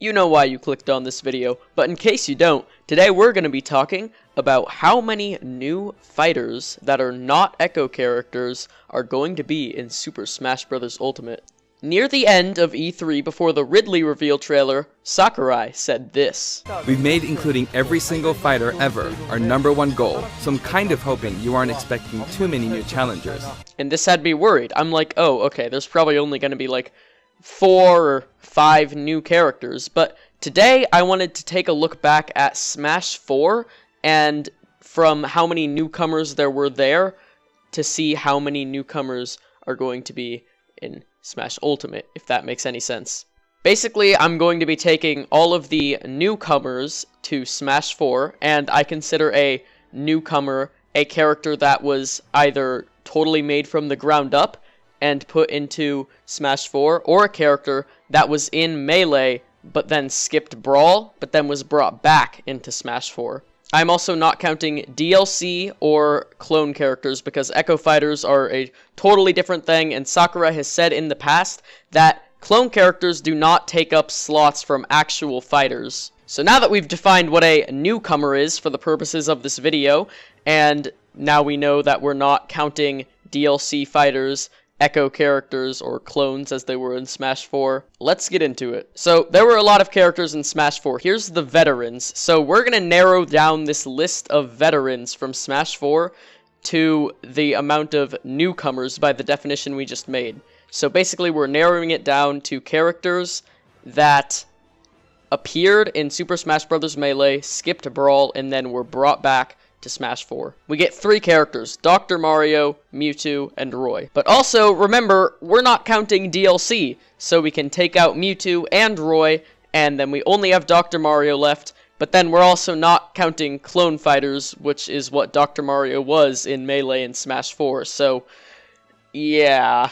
You know why you clicked on this video, but in case you don't, today we're going to be talking about how many new fighters that are not Echo characters are going to be in Super Smash Bros. Ultimate. Near the end of E3 before the Ridley reveal trailer, Sakurai said this. We've made including every single fighter ever our #1 goal, so I'm kind of hoping you aren't expecting too many new challengers. And this had me worried. I'm like, oh, okay, there's probably only going to be like 4 or 5 new characters, but today I wanted to take a look back at Smash 4 and from how many newcomers there were there to see how many newcomers are going to be in Smash Ultimate, if that makes any sense. Basically, I'm going to be taking all of the newcomers to Smash 4, and I consider a newcomer a character that was either totally made from the ground up and put into Smash 4, or a character that was in Melee, but then skipped Brawl, but then was brought back into Smash 4. I'm also not counting DLC or clone characters because Echo Fighters are a totally different thing, and Sakurai has said in the past that clone characters do not take up slots from actual fighters. So now that we've defined what a newcomer is for the purposes of this video, and now we know that we're not counting DLC fighters, Echo characters, or clones as they were in Smash 4. Let's get into it. So, there were a lot of characters in Smash 4. Here's the veterans. So, we're going to narrow down this list of veterans from Smash 4 to the amount of newcomers by the definition we just made. So, basically, we're narrowing it down to characters that appeared in Super Smash Bros. Melee, skipped Brawl, and then were brought back to Smash 4. We get 3 characters, Dr. Mario, Mewtwo, and Roy. But also, remember, we're not counting DLC, so we can take out Mewtwo and Roy, and then we only have Dr. Mario left, but then we're also not counting clone fighters, which is what Dr. Mario was in Melee and Smash 4, so, yeah.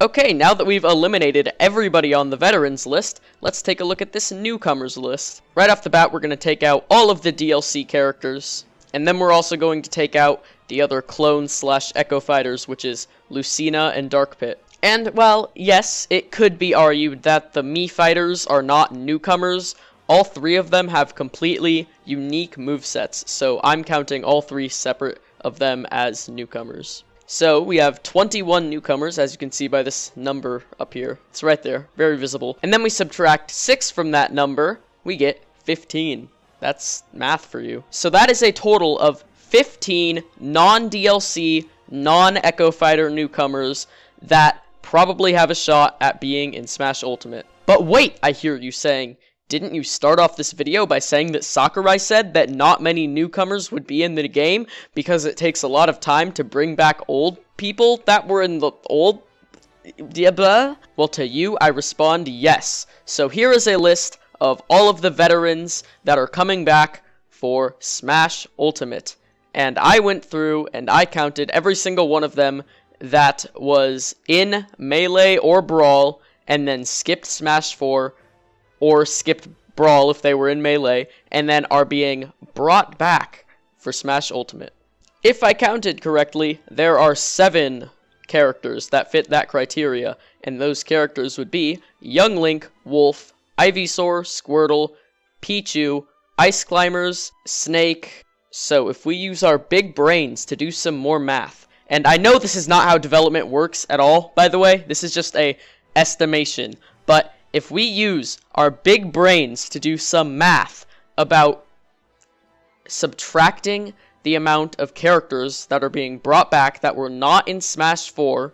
Okay, now that we've eliminated everybody on the veterans list, let's take a look at this newcomers list. Right off the bat, we're going to take out all of the DLC characters. And then we're also going to take out the other clone/Echo fighters, which is Lucina and Dark Pit. And, well, yes, it could be argued that the Mii fighters are not newcomers. All 3 of them have completely unique movesets, so I'm counting all 3 separate of them as newcomers. So, we have 21 newcomers, as you can see by this number up here. It's right there, very visible. And then we subtract 6 from that number, we get 15. That's math for you. So that is a total of 15 non-DLC, non-Echo Fighter newcomers that probably have a shot at being in Smash Ultimate. But wait, I hear you saying, didn't you start off this video by saying that Sakurai said that not many newcomers would be in the game because it takes a lot of time to bring back old people that were in the old... Well, to you, I respond yes. So here is a list of all of the veterans that are coming back for Smash Ultimate. And I went through and I counted every single one of them that was in Melee or Brawl and then skipped Smash 4 or skipped Brawl if they were in Melee and then are being brought back for Smash Ultimate. If I counted correctly, there are 7 characters that fit that criteria, and those characters would be Young Link, Wolf, Ivysaur, Squirtle, Pichu, Ice Climbers, Snake. So if we use our big brains to do some more math, and I know this is not how development works at all, by the way, this is just a estimation, but if we use our big brains to do some math about subtracting the amount of characters that are being brought back that were not in Smash 4,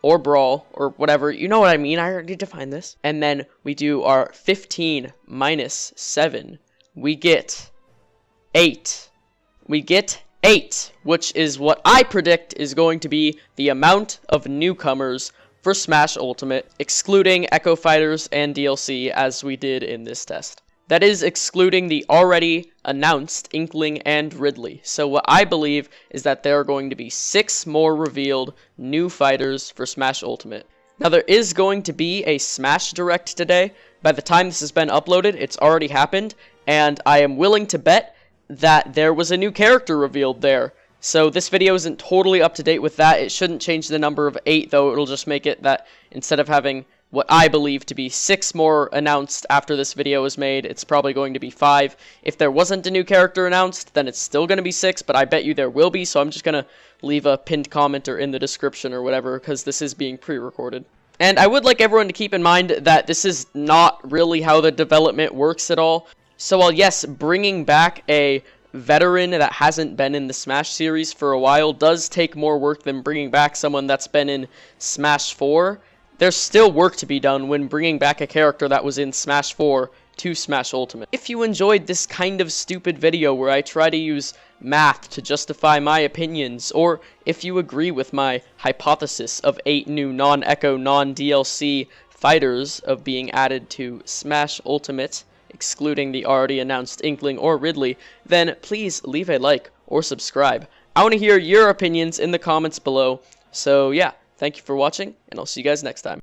or Brawl, or whatever, you know what I mean, I already defined this. And then we do our 15 minus 7, we get 8. We get 8, which is what I predict is going to be the amount of newcomers for Smash Ultimate, excluding Echo Fighters and DLC as we did in this test. That is excluding the already announced Inkling and Ridley. So what I believe is that there are going to be 6 more revealed new fighters for Smash Ultimate. Now there is going to be a Smash Direct today. By the time this has been uploaded, it's already happened, and I am willing to bet that there was a new character revealed there. So this video isn't totally up to date with that. It shouldn't change the number of 8, though. It'll just make it that instead of having what I believe to be 6 more announced after this video is made. It's probably going to be 5. If there wasn't a new character announced, then it's still going to be 6, but I bet you there will be, so I'm just going to leave a pinned comment or in the description or whatever, because this is being pre-recorded. And I would like everyone to keep in mind that this is not really how the development works at all. So while yes, bringing back a veteran that hasn't been in the Smash series for a while does take more work than bringing back someone that's been in Smash 4, there's still work to be done when bringing back a character that was in Smash 4 to Smash Ultimate. If you enjoyed this kind of stupid video where I try to use math to justify my opinions, or if you agree with my hypothesis of 8 new non-Echo, non-DLC fighters of being added to Smash Ultimate, excluding the already announced Inkling or Ridley, then please leave a like or subscribe. I want to hear your opinions in the comments below. So yeah, thank you for watching, and I'll see you guys next time.